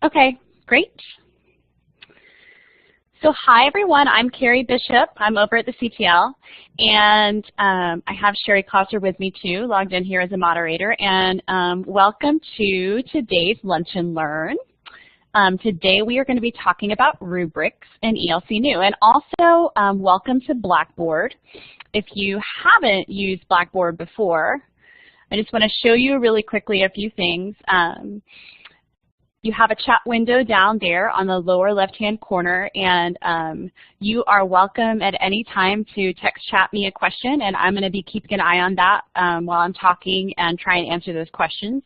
Okay, great. So hi everyone, I'm Carrie Bishop. I'm over at the CTL, and I have Sherry Cosser with me too, logged in here as a moderator. And welcome to today's Lunch and Learn. Today we are going to be talking about rubrics and eLC-New, and also welcome to Blackboard. If you haven't used Blackboard before, I just want to show you really quickly a few things. You have a chat window down there on the lower left-hand corner, and you are welcome at any time to text chat me a question, and I'm going to be keeping an eye on that while I'm talking and try and answer those questions.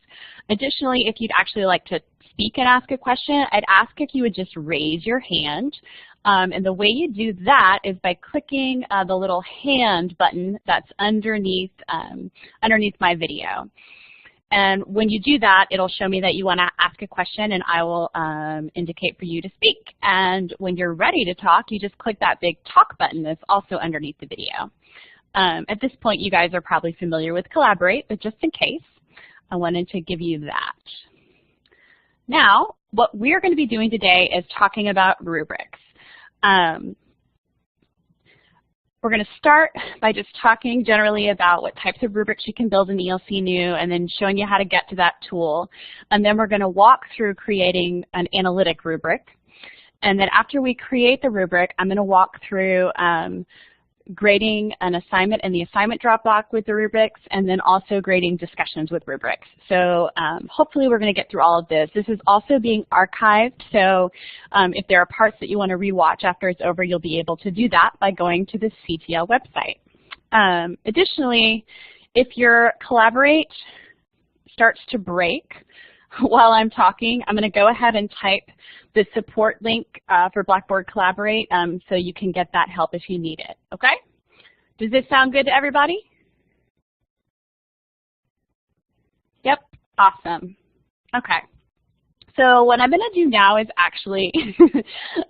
Additionally, if you'd actually like to speak and ask a question, I'd ask if you would just raise your hand. And the way you do that is by clicking the little hand button that's underneath my video. And when you do that, it'll show me that you want to ask a question, and I will indicate for you to speak. And when you're ready to talk, you just click that big talk button that's also underneath the video. At this point, you guys are probably familiar with Collaborate, but just in case, I wanted to give you that. Now, what we're going to be doing today is talking about rubrics. We're going to start by just talking generally about what types of rubrics you can build in eLC-New, and then showing you how to get to that tool. And then we're going to walk through creating an analytic rubric. And then after we create the rubric, I'm going to walk through grading an assignment in the assignment drop box with the rubrics, and then also grading discussions with rubrics. So hopefully we're going to get through all of this. This is also being archived, so if there are parts that you want to rewatch after it's over, you'll be able to do that by going to the CTL website. Additionally, if your Collaborate starts to break while I'm talking, I'm going to go ahead and type the support link for Blackboard Collaborate so you can get that help if you need it, okay? Does this sound good to everybody? Yep, awesome. Okay. So what I'm going to do now is actually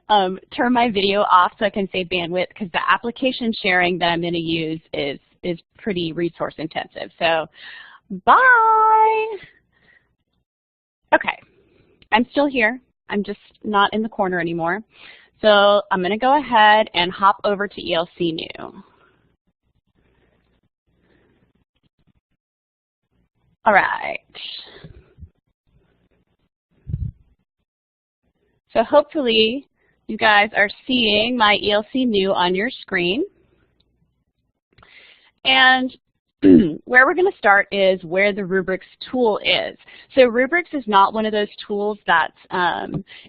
turn my video off so I can save bandwidth, because the application sharing that I'm going to use is pretty resource intensive. So bye. Okay, I'm still here. I'm just not in the corner anymore. So I'm going to go ahead and hop over to eLC-New. All right. So hopefully you guys are seeing my eLC-New on your screen. And where we're going to start is where the rubrics tool is. So rubrics is not one of those tools that's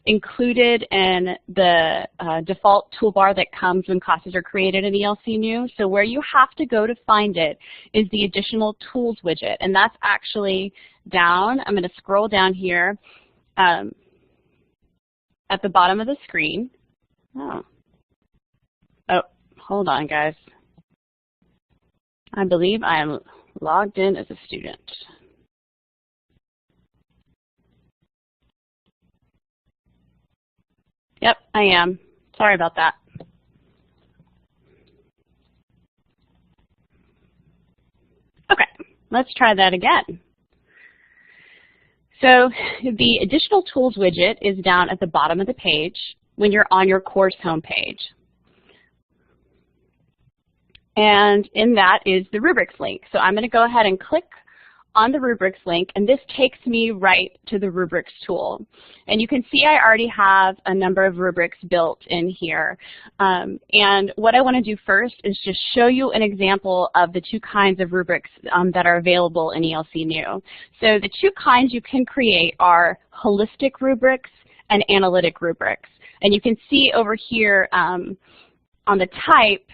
included in the default toolbar that comes when classes are created in eLC-New. So where you have to go to find it is the additional tools widget, and that's actually down. I'm going to scroll down here at the bottom of the screen. Oh, hold on, guys. I believe I am logged in as a student. Yep, I am. Sorry about that. Okay, let's try that again. So the additional tools widget is down at the bottom of the page when you're on your course homepage. And in that is the rubrics link. So I'm going to go ahead and click on the rubrics link, and this takes me right to the rubrics tool. And you can see I already have a number of rubrics built in here. And what I want to do first is just show you an example of the two kinds of rubrics that are available in eLC-New. So the two kinds you can create are holistic rubrics and analytic rubrics. And you can see over here on the type,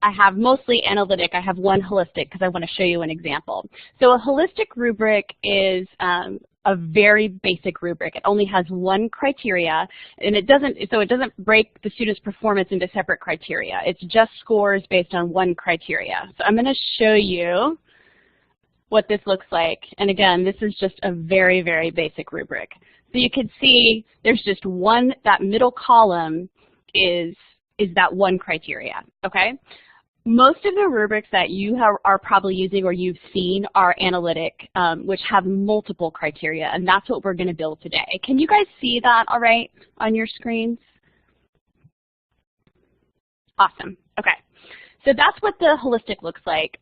I have mostly analytic. I have one holistic because I want to show you an example. So a holistic rubric is a very basic rubric. It only has one criteria, and it doesn't break the student's performance into separate criteria. It's just scores based on one criteria. So I'm going to show you what this looks like. And again, this is just a very, very basic rubric. So you can see there's just one, that middle column is that one criteria, okay? Most of the rubrics that you are probably using or you've seen are analytic, which have multiple criteria, and that's what we're going to build today. Can you guys see that all right on your screens? Awesome. Okay. So that's what the holistic looks like.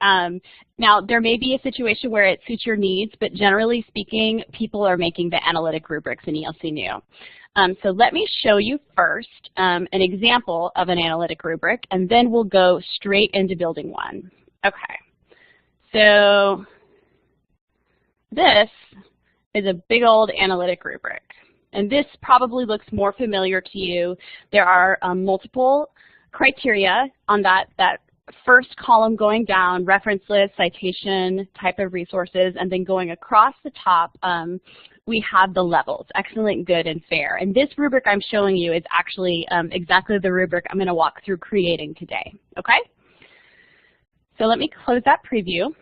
Now, there may be a situation where it suits your needs, but generally speaking, people are making the analytic rubrics in eLC-New. So let me show you first an example of an analytic rubric, and then we'll go straight into building one. Okay. So this is a big old analytic rubric, and this probably looks more familiar to you. There are multiple criteria on that first column going down, reference list, citation, type of resources, and then going across the top, we have the levels, excellent, good, and fair. And this rubric I'm showing you is actually exactly the rubric I'm going to walk through creating today, okay? So let me close that preview.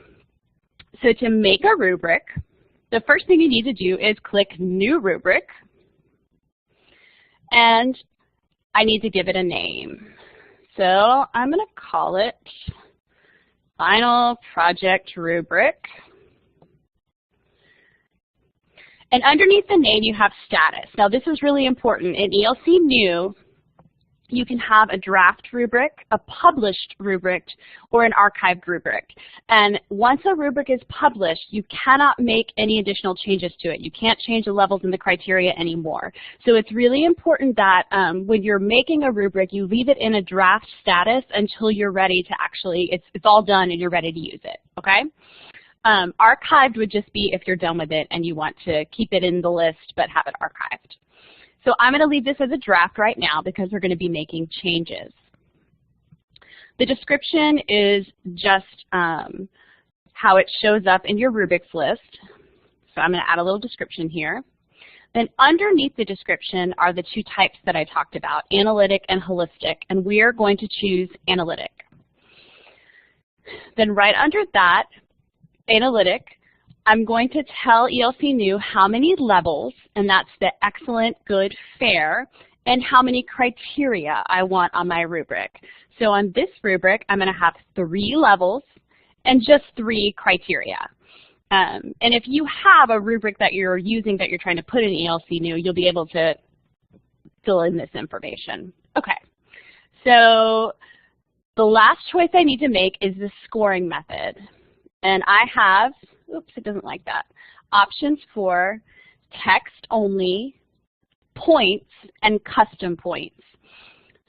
So to make a rubric, the first thing you need to do is click New Rubric, and I need to give it a name. So I'm going to call it Final Project Rubric. And underneath the name, you have status. Now, this is really important. In eLC-New, you can have a draft rubric, a published rubric, or an archived rubric. And once a rubric is published, you cannot make any additional changes to it. You can't change the levels and the criteria anymore. So it's really important that when you're making a rubric, you leave it in a draft status until you're ready to actually, it's all done and you're ready to use it, okay? Archived would just be if you're done with it and you want to keep it in the list but have it archived. So I'm going to leave this as a draft right now because we're going to be making changes. The description is just how it shows up in your rubrics list. So I'm going to add a little description here. Then underneath the description are the two types that I talked about, analytic and holistic, and we are going to choose analytic. Then right under that, analytic, I'm going to tell eLC-New how many levels, and that's the excellent, good, fair, and how many criteria I want on my rubric. So on this rubric, I'm going to have 3 levels and just 3 criteria. And if you have a rubric that you're using that you're trying to put in eLC-New, you'll be able to fill in this information. Okay, so the last choice I need to make is the scoring method. And I have, oops, it doesn't like that, options for text only, points, and custom points.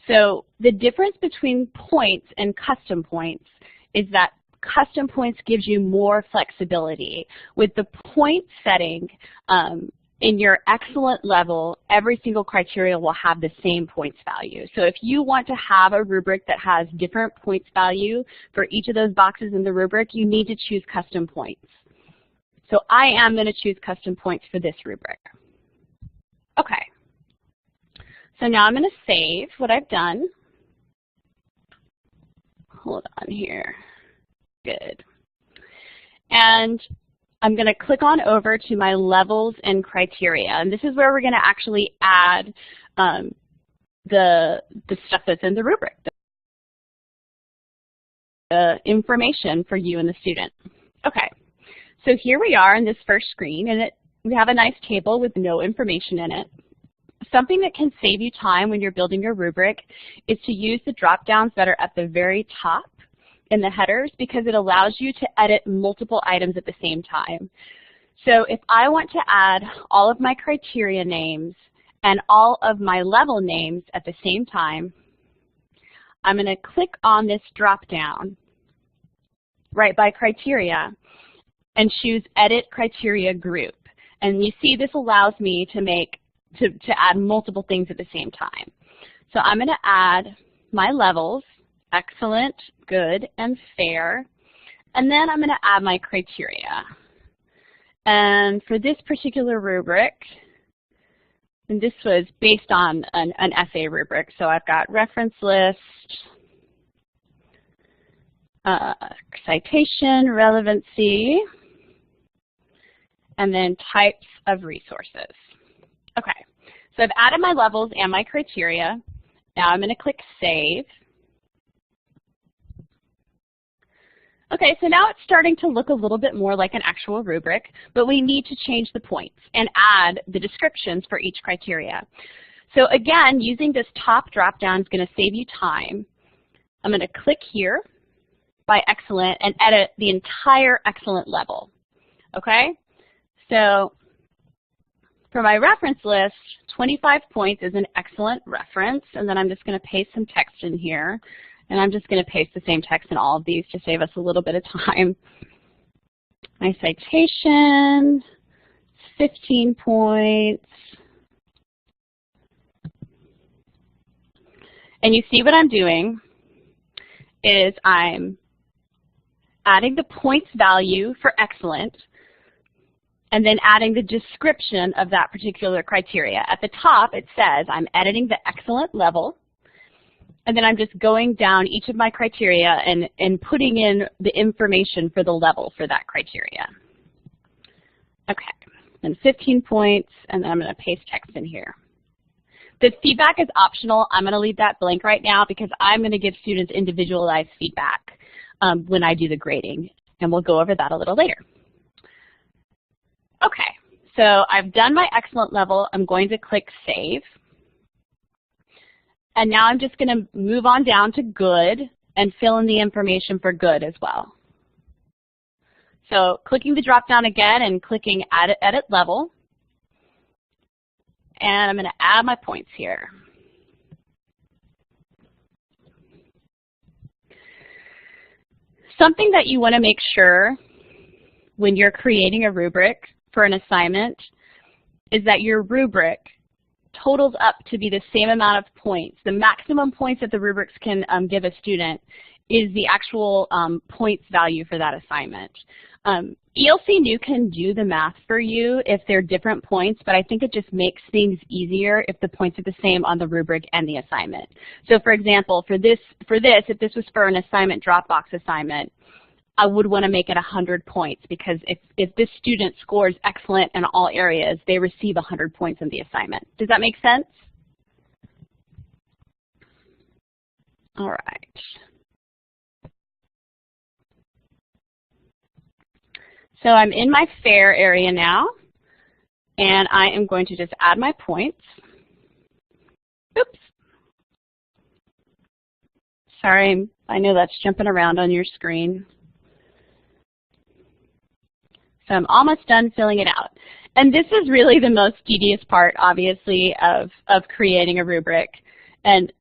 So the difference between points and custom points is that custom points gives you more flexibility. With the point setting in your excellent level, every single criteria will have the same points value. So if you want to have a rubric that has different points value for each of those boxes in the rubric, you need to choose custom points. So I am going to choose custom points for this rubric. Okay. So now I'm going to save what I've done. Hold on here. Good. And I'm going to click on over to my levels and criteria. And this is where we're going to actually add the stuff that's in the rubric, the information for you and the student. Okay. So here we are in this first screen, and we have a nice table with no information in it. Something that can save you time when you're building your rubric is to use the drop-downs that are at the very top in the headers because it allows you to edit multiple items at the same time. So if I want to add all of my criteria names and all of my level names at the same time, I'm going to click on this drop-down right by criteria and choose Edit Criteria Group. And you see this allows me to add multiple things at the same time. So I'm going to add my levels, excellent, good, and fair, and then I'm going to add my criteria. And for this particular rubric, and this was based on an essay rubric, so I've got reference list, citation, relevancy, and then types of resources. Okay, so I've added my levels and my criteria. Now I'm going to click Save. Okay, so now it's starting to look a little bit more like an actual rubric, but we need to change the points and add the descriptions for each criteria. So again, using this top drop-down is going to save you time. I'm going to click here by excellent and edit the entire excellent level. Okay? So for my reference list, 25 points is an excellent reference, and then I'm just going to paste some text in here. And I'm just going to paste the same text in all of these to save us a little bit of time. My citation, 15 points. And you see what I'm doing is I'm adding the points value for excellent and then adding the description of that particular criteria. At the top, it says I'm editing the excellent level. And then I'm just going down each of my criteria and putting in the information for the level for that criteria. Okay, and 15 points, and then I'm going to paste text in here. The feedback is optional. I'm going to leave that blank right now because I'm going to give students individualized feedback when I do the grading, and we'll go over that a little later. Okay, so I've done my excellent level. I'm going to click Save. And now I'm just going to move on down to good and fill in the information for good as well. So clicking the drop down again and clicking Edit Level. And I'm going to add my points here. Something that you want to make sure when you're creating a rubric for an assignment is that your rubric totals up to be the same amount of points. The maximum points that the rubrics can give a student is the actual points value for that assignment. eLC-New can do the math for you if they're different points, but I think it just makes things easier if the points are the same on the rubric and the assignment. So for example, for this, if this was for an assignment Dropbox assignment, I would want to make it 100 points because if this student scores excellent in all areas, they receive 100 points in the assignment. Does that make sense? All right. So I'm in my fair area now, and I am going to just add my points. Oops. Sorry, I know that's jumping around on your screen. So I'm almost done filling it out. And this is really the most tedious part, obviously, of creating a rubric. And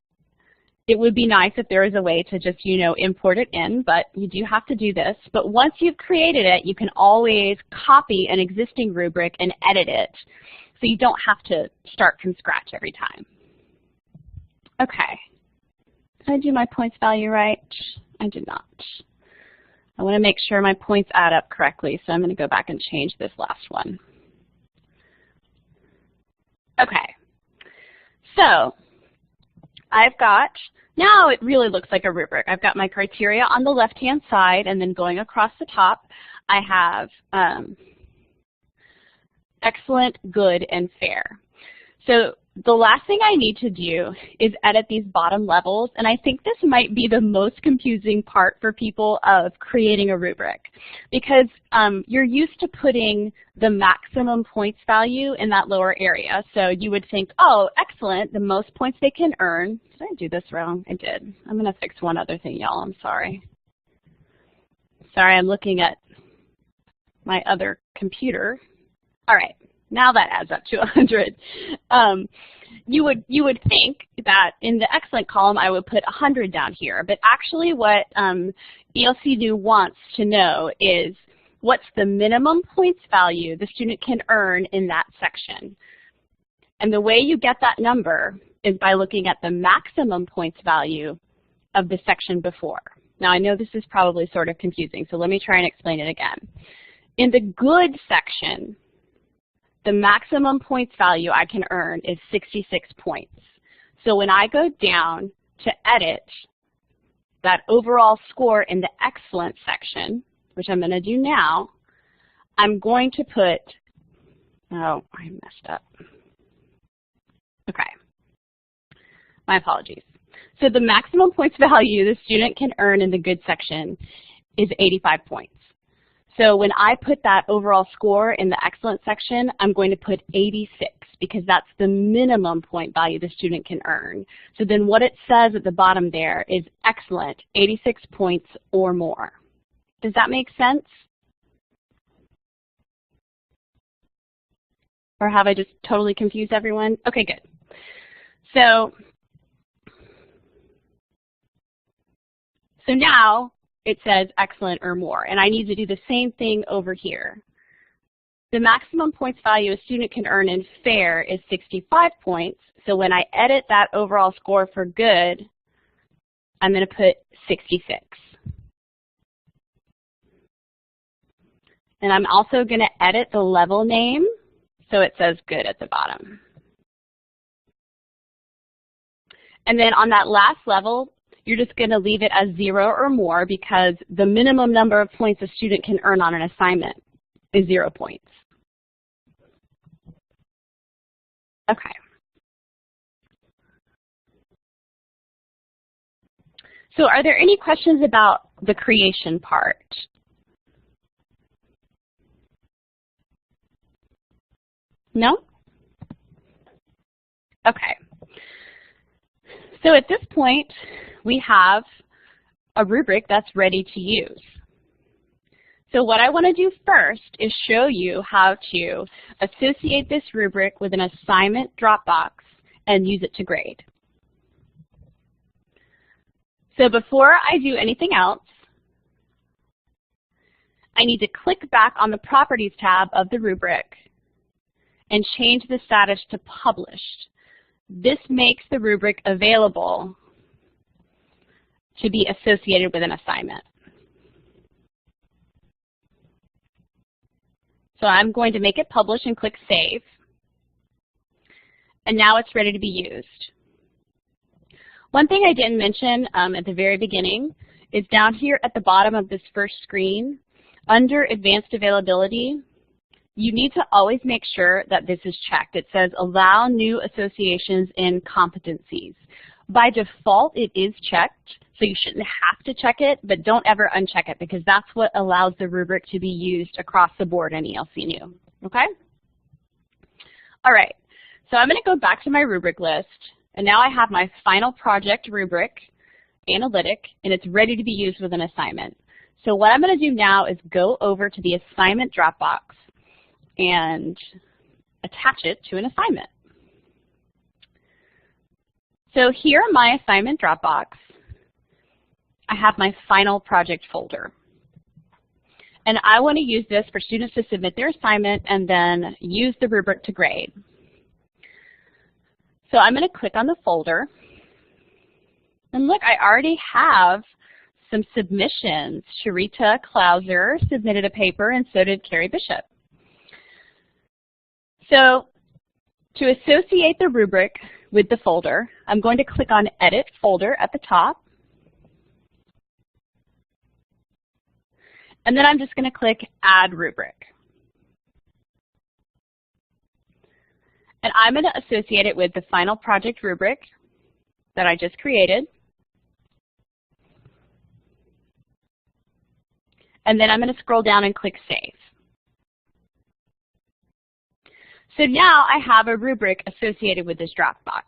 it would be nice if there was a way to just, import it in, but you do have to do this. But once you've created it, you can always copy an existing rubric and edit it. So you don't have to start from scratch every time. Okay. Did I do my points value right? I did not. I want to make sure my points add up correctly, so I'm going to go back and change this last one. Okay, so I've got, now it really looks like a rubric. I've got my criteria on the left-hand side, and then going across the top, I have excellent, good, and fair. So the last thing I need to do is edit these bottom levels, and I think this might be the most confusing part for people of creating a rubric because you're used to putting the maximum points value in that lower area. So you would think, oh, excellent, the most points they can earn. Did I do this wrong? I did. I'm going to fix one other thing, y'all. I'm sorry. Sorry, I'm looking at my other computer. All right. Now that adds up to 100. You would think that in the excellent column I would put 100 down here, but actually what eLC-New wants to know is what's the minimum points value the student can earn in that section. And the way you get that number is by looking at the maximum points value of the section before. Now I know this is probably sort of confusing, so let me try and explain it again. In the good section, the maximum points value I can earn is 66 points. So when I go down to edit that overall score in the excellent section, which I'm going to do now, I'm going to put, oh, I messed up. Okay, my apologies. So the maximum points value the student can earn in the good section is 85 points. So when I put that overall score in the excellent section, I'm going to put 86 because that's the minimum point value the student can earn. So then what it says at the bottom there is excellent, 86 points or more. Does that make sense? Or have I just totally confused everyone? Okay, good. So now it says excellent or more, and I need to do the same thing over here. The maximum points value a student can earn in fair is 65 points, so when I edit that overall score for good, I'm going to put 66. And I'm also going to edit the level name so it says good at the bottom. And then on that last level, you're just going to leave it as 0 or more because the minimum number of points a student can earn on an assignment is 0 points. Okay. So are there any questions about the creation part? No? Okay. So at this point, we have a rubric that's ready to use. So what I want to do first is show you how to associate this rubric with an assignment Dropbox and use it to grade. So before I do anything else, I need to click back on the Properties tab of the rubric and change the status to Published. This makes the rubric available to be associated with an assignment. So I'm going to make it publish and click Save. And now it's ready to be used. One thing I didn't mention at the very beginning is down here at the bottom of this first screen, under Advanced Availability, you need to always make sure that this is checked. It says Allow New Associations in Competencies. By default, it is checked, so you shouldn't have to check it, but don't ever uncheck it because that's what allows the rubric to be used across the board in eLC-New, okay? All right, so I'm going to go back to my rubric list, and now I have my final project rubric, analytic, and it's ready to be used with an assignment. So what I'm going to do now is go over to the assignment Dropbox and attach it to an assignment. So here in my assignment Dropbox, I have my final project folder. And I want to use this for students to submit their assignment and then use the rubric to grade. So I'm going to click on the folder. And look, I already have some submissions. Sharita Klauser submitted a paper, and so did Carrie Bishop. So to associate the rubric with the folder, I'm going to click on Edit Folder at the top. And then I'm just going to click Add Rubric. And I'm going to associate it with the final project rubric that I just created. And then I'm going to scroll down and click Save. So now I have a rubric associated with this Dropbox.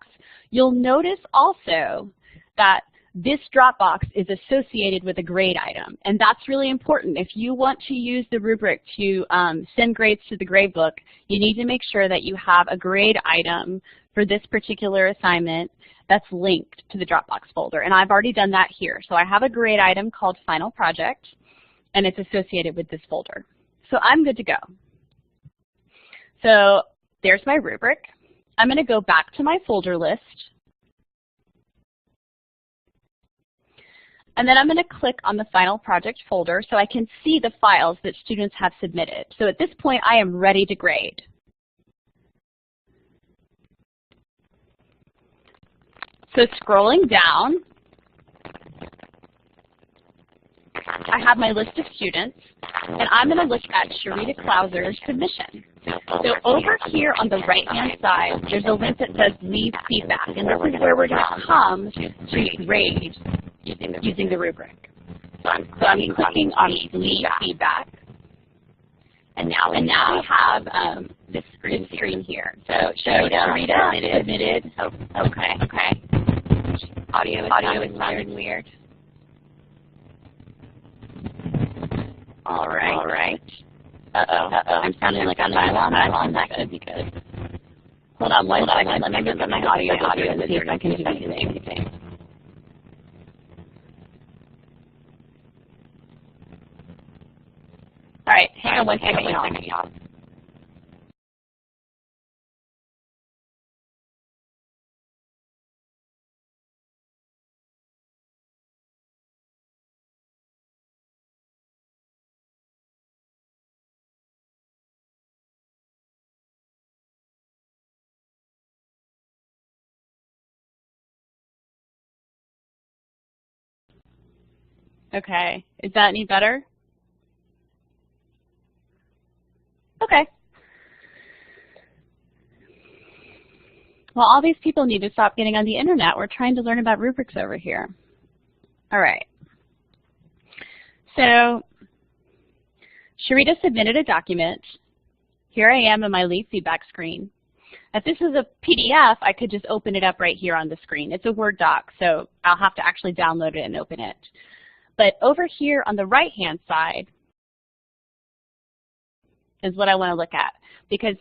You'll notice also that this Dropbox is associated with a grade item, and that's really important. If you want to use the rubric to send grades to the gradebook, you need to make sure that you have a grade item for this particular assignment that's linked to the Dropbox folder, and I've already done that here. So I have a grade item called Final Project, and it's associated with this folder. So I'm good to go. So there's my rubric. I'm going to go back to my folder list. And then I'm going to click on the Final Project folder so I can see the files that students have submitted. So at this point, I am ready to grade. So scrolling down, I have my list of students, and I'm going to look at Sharita Klauser's submission. So over here on the right-hand side, there's a link that says Leave Feedback, and this is where we're going to come to grade using the rubric. So I'm clicking on Leave Feedback. And now we have this screen here. So Sharita submitted. Oh, okay. Audio is sounding weird. All right. I'm sounding like I'm nylon. That could be good. Hold on one second. Let me get my audio and see if I can do anything. All right, hang on one second, y'all. Okay, is that any better? Okay. Well, all these people need to stop getting on the internet. We're trying to learn about rubrics over here. All right. So Sharita submitted a document. Here I am in my Leave Feedback screen. If this is a PDF, I could just open it up right here on the screen. It's a Word doc, so I'll have to actually download it and open it. But over here on the right-hand side is what I want to look at, because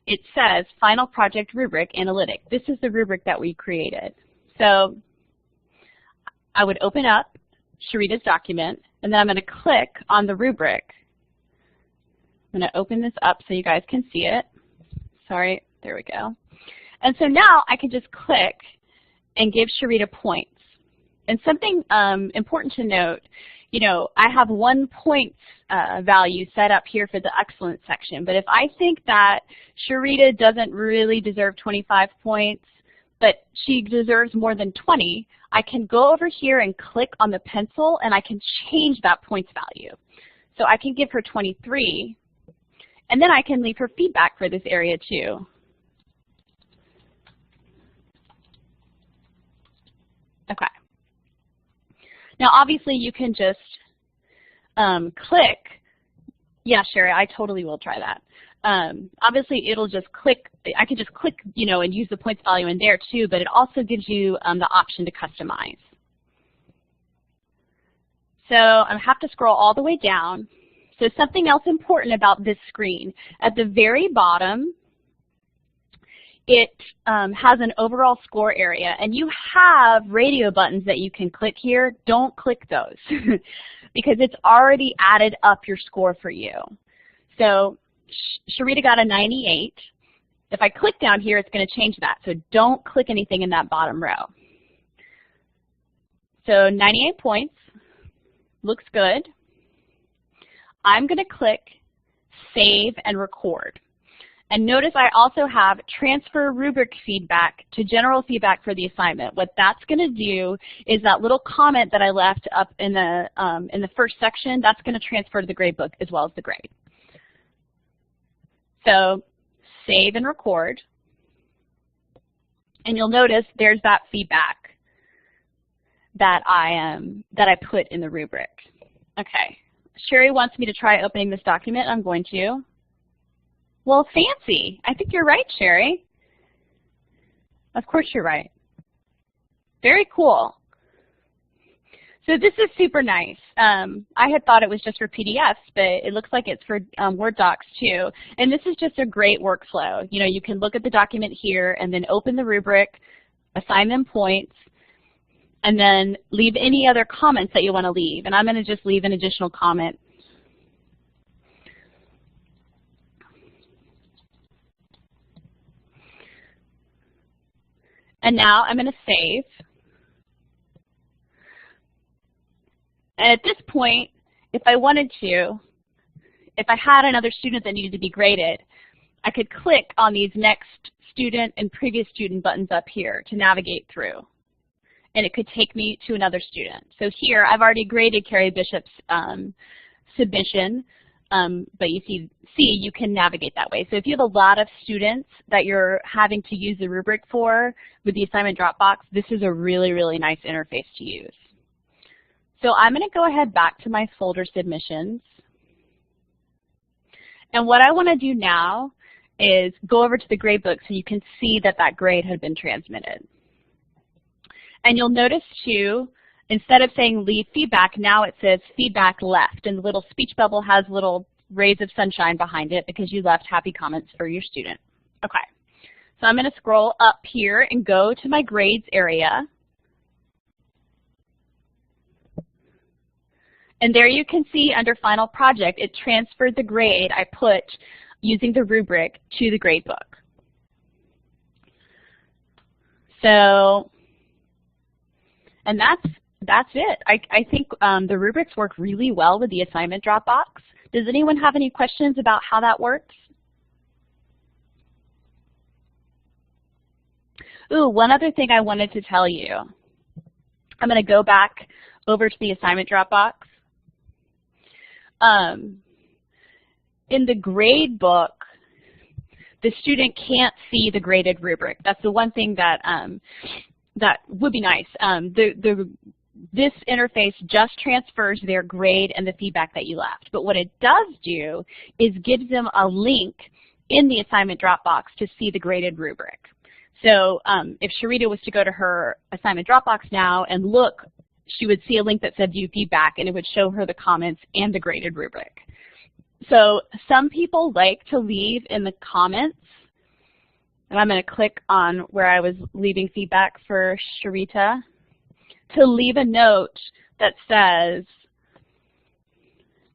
it says Final Project Rubric Analytic. This is the rubric that we created. So I would open up Sharita's document, and then I'm going to click on the rubric. I'm going to open this up so you guys can see it. Sorry, there we go. And so now I can just click and give Sharita points. And something important to note, you know, I have 1 point value set up here for the excellence section, but if I think that Sharita doesn't really deserve 25 points, but she deserves more than 20, I can go over here and click on the pencil and I can change that points value. So I can give her 23, and then I can leave her feedback for this area too. Okay. Now, obviously, you can just click. Yeah, Sherry, I totally will try that. Obviously, it'll just click. I can just click, you know, and use the points value in there too, but it also gives you the option to customize. So I have to scroll all the way down. So something else important about this screen, at the very bottom, it has an overall score area, and you have radio buttons that you can click here. Don't click those because it's already added up your score for you. So Sharita got a 98. If I click down here, it's going to change that. So don't click anything in that bottom row. So 98 points. Looks good. I'm going to click Save and Record. And notice I also have transfer rubric feedback to general feedback for the assignment. What that's going to do is that little comment that I left up in the first section, that's going to transfer to the gradebook as well as the grade. So save and record. And you'll notice there's that feedback that I put in the rubric. Okay. Sherry wants me to try opening this document. I'm going to. Well, fancy. I think you're right, Sherry. Of course you're right. Very cool. So this is super nice. I had thought it was just for PDFs, but it looks like it's for Word docs too. And this is just a great workflow. You know, you can look at the document here and then open the rubric, assign them points, and then leave any other comments that you want to leave. And I'm going to just leave an additional comment. And now I'm going to save. And at this point, if I wanted to, if I had another student that needed to be graded, I could click on these next student and previous student buttons up here to navigate through. And it could take me to another student. So here, I've already graded Carrie Bishop's submission, but you see, you can navigate that way. So if you have a lot of students that you're having to use the rubric for with the assignment Dropbox, this is a really, really nice interface to use. So I'm going to go ahead back to my folder submissions. And what I want to do now is go over to the gradebook so you can see that that grade had been transmitted. And you'll notice too, instead of saying leave feedback, now it says feedback left. And the little speech bubble has little rays of sunshine behind it because you left happy comments for your student. Okay, so I'm going to scroll up here and go to my grades area. And there you can see under Final Project, it transferred the grade I put using the rubric to the gradebook. So, and that's it. I think the rubrics work really well with the assignment Dropbox. Does anyone have any questions about how that works? Ooh, one other thing I wanted to tell you. I'm going to go back over to the assignment Dropbox. In the grade book, the student can't see the graded rubric. That's the one thing that that would be nice. This interface just transfers their grade and the feedback that you left. But what it does do is gives them a link in the assignment Dropbox to see the graded rubric. So if Sharita was to go to her assignment Dropbox now and look, she would see a link that said view feedback, and it would show her the comments and the graded rubric. So some people like to leave in the comments, and I'm going to click on where I was leaving feedback for Sharita, to leave a note that says,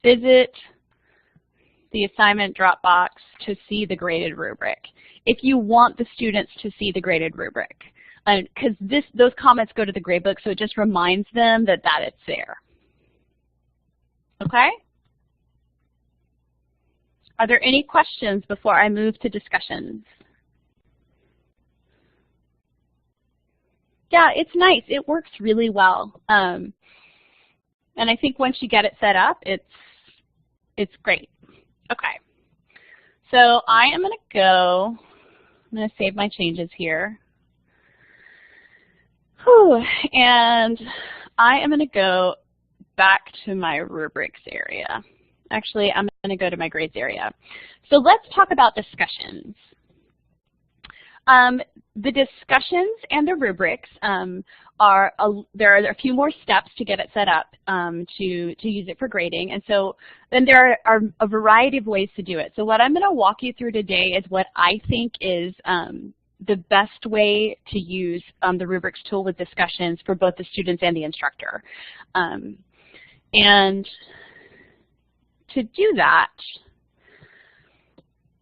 visit the assignment Dropbox to see the graded rubric, if you want the students to see the graded rubric. Because those comments go to the gradebook, so it just reminds them that it's there. Okay? Are there any questions before I move to discussions? Yeah, it's nice. It works really well. And I think once you get it set up, it's great. Okay. So I am going to go, I'm going to save my changes here. Whew. And I am going to go back to my rubrics area. Actually, I'm going to go to my grades area. So let's talk about discussions. The discussions and the rubrics there are a few more steps to get it set up to use it for grading. And so then there are a variety of ways to do it. So what I'm going to walk you through today is what I think is the best way to use the rubrics tool with discussions for both the students and the instructor. And to do that,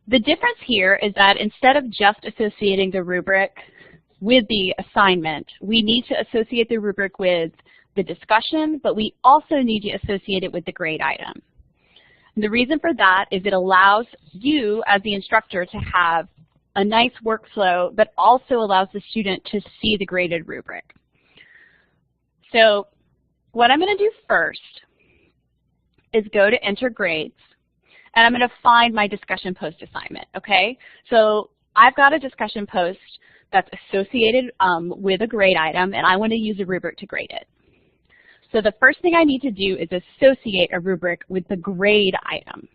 the difference here is that instead of just associating the rubric with the assignment, we need to associate the rubric with the discussion, but we also need to associate it with the grade item. And the reason for that is it allows you as the instructor to have a nice workflow, but also allows the student to see the graded rubric. So what I'm going to do first is go to Enter Grades, and I'm going to find my discussion post assignment, okay? So I've got a discussion post that's associated with a grade item, and I want to use a rubric to grade it. So the first thing I need to do is associate a rubric with the grade item.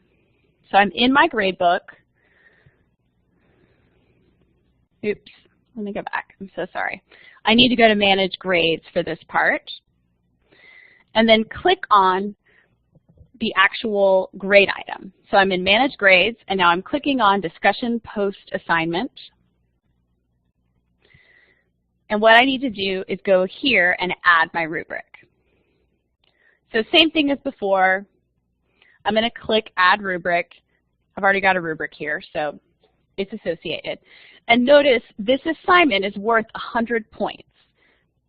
So I'm in my grade book. Oops, let me go back. I'm so sorry. I need to go to Manage Grades for this part, and then click on the actual grade item. So I'm in Manage Grades, and now I'm clicking on Discussion Post Assignment. And what I need to do is go here and add my rubric. So same thing as before. I'm going to click Add Rubric. I've already got a rubric here, so it's associated. And notice this assignment is worth 100 points.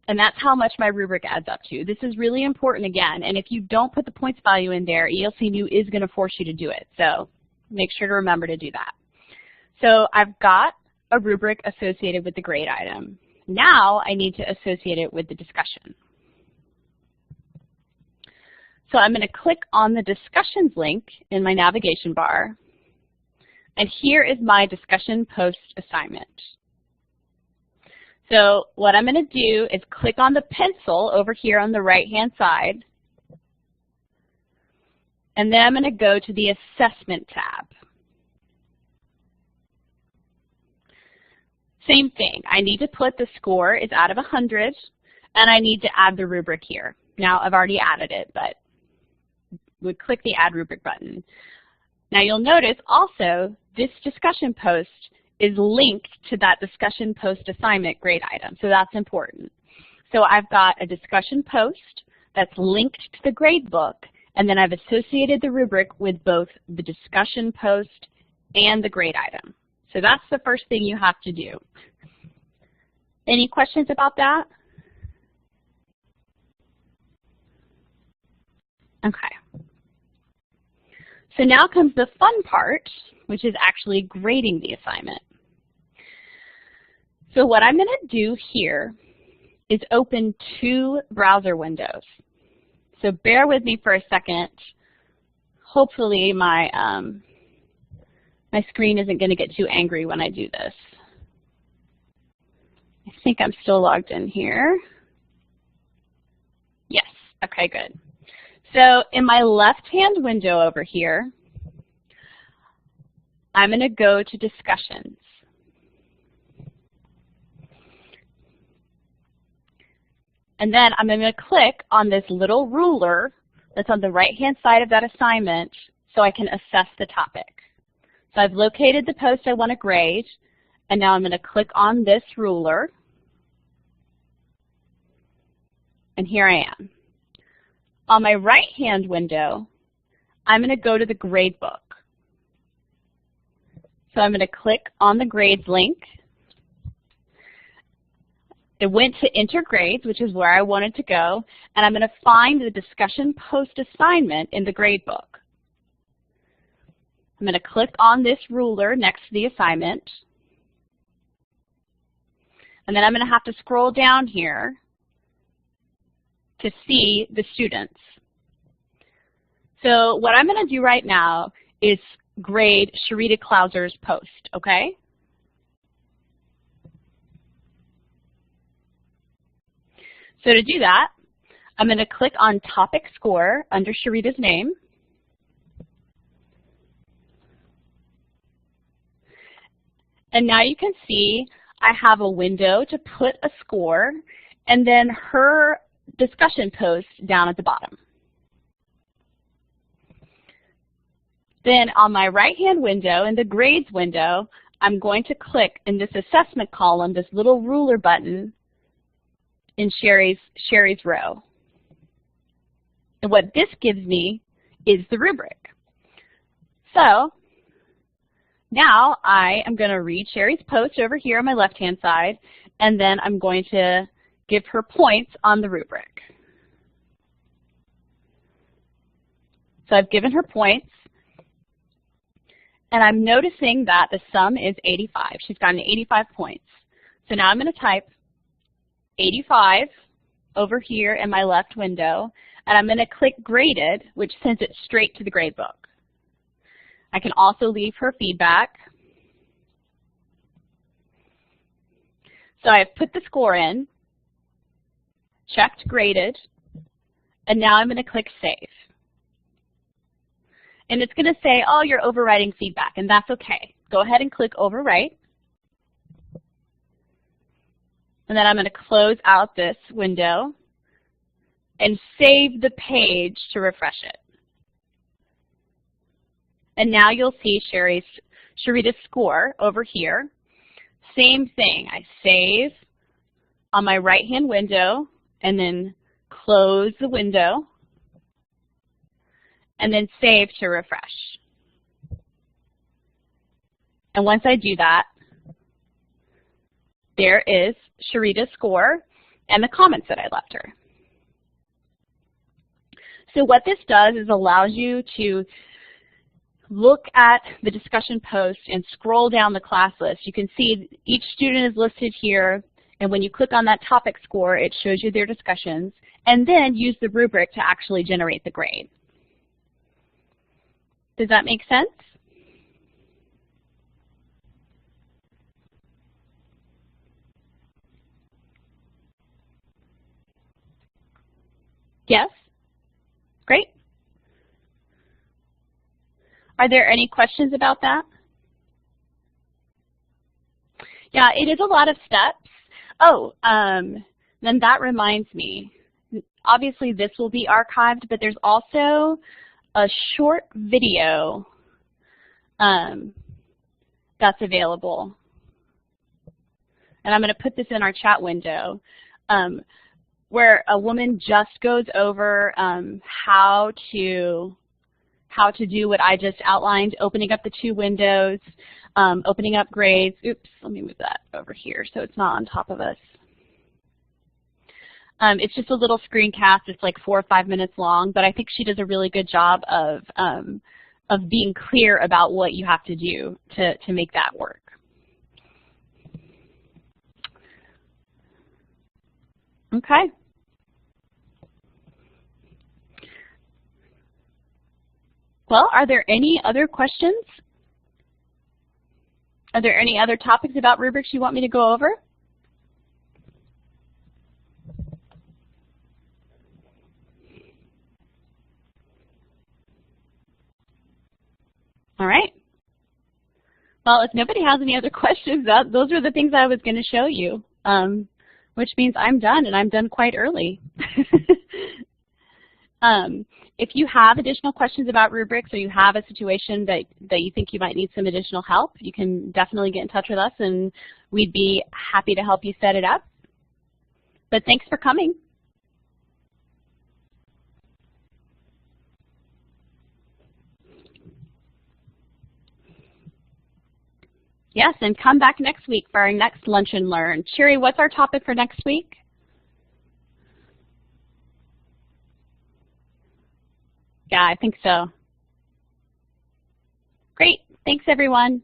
And that's how much my rubric adds up to. This is really important again, and if you don't put the points value in there, eLC-New is going to force you to do it. So make sure to remember to do that. So I've got a rubric associated with the grade item. Now I need to associate it with the discussion. So I'm going to click on the discussions link in my navigation bar, and here is my discussion post assignment. So what I'm going to do is click on the pencil over here on the right-hand side, And then I'm going to go to the Assessment tab. Same thing. I need to put the score is out of 100, and I need to add the rubric here. Now, I've already added it, but we click the Add Rubric button. Now, you'll notice also this discussion post is linked to that discussion post assignment grade item, so that's important. So I've got a discussion post that's linked to the grade book, and then I've associated the rubric with both the discussion post and the grade item. So that's the first thing you have to do. Any questions about that? Okay. So now comes the fun part, which is actually grading the assignment. So what I'm going to do here is open two browser windows. So bear with me for a second. Hopefully my screen isn't going to get too angry when I do this. I think I'm still logged in here. Yes, okay, good. So in my left-hand window over here, I'm going to go to Discussions. And then I'm going to click on this little ruler that's on the right-hand side of that assignment so I can assess the topic. So I've located the post I want to grade, and now I'm going to click on this ruler. And here I am. On my right-hand window, I'm going to go to the grade book. So I'm going to click on the grades link. It went to Enter Grades, which is where I wanted to go, and I'm going to find the discussion post assignment in the grade book. I'm going to click on this ruler next to the assignment, and then I'm going to have to scroll down here to see the students. So what I'm going to do right now is grade Sharita Klauser's post, okay? So to do that, I'm going to click on Topic Score under Sharita's name. And now you can see I have a window to put a score and then her discussion post down at the bottom. Then on my right-hand window, in the Grades window, I'm going to click in this assessment column, this little ruler button in Sherry's row. And what this gives me is the rubric. So now I am going to read Sherry's post over here on my left-hand side, and then I'm going to give her points on the rubric. So I've given her points, and I'm noticing that the sum is 85. She's gotten 85 points. So now I'm going to type 85 over here in my left window, and I'm going to click Graded, which sends it straight to the grade book. I can also leave her feedback. So I've put the score in, checked Graded, and now I'm going to click Save. And it's going to say, oh, you're overwriting feedback, and that's okay. Go ahead and click Overwrite. And then I'm going to close out this window and save the page to refresh it. And now you'll see Sharita's score over here. Same thing. I save on my right-hand window and then close the window and then save to refresh. And once I do that, there is Sharita's score and the comments that I left her. So what this does is allows you to look at the discussion post and scroll down the class list. You can see each student is listed here, and when you click on that topic score, it shows you their discussions, and then use the rubric to actually generate the grade. Does that make sense? Yes? Great. Are there any questions about that? Yeah, it is a lot of steps. Oh, then that reminds me. Obviously, this will be archived, but there's also a short video that's available. And I'm going to put this in our chat window, where a woman just goes over how to do what I just outlined, opening up the two windows, opening up grades. Oops, let me move that over here so it's not on top of us. It's just a little screencast. It's like 4 or 5 minutes long, but I think she does a really good job of being clear about what you have to do to make that work. Okay. Well, are there any other questions? Are there any other topics about rubrics you want me to go over? All right. Well, if nobody has any other questions, those are the things I was going to show you, which means I'm done, and I'm done quite early. If you have additional questions about rubrics or you have a situation that you think you might need some additional help, you can definitely get in touch with us, and we'd be happy to help you set it up. But thanks for coming. Yes, and come back next week for our next Lunch and Learn. Sherry, what's our topic for next week? Yeah, I think so. Great. Thanks, everyone.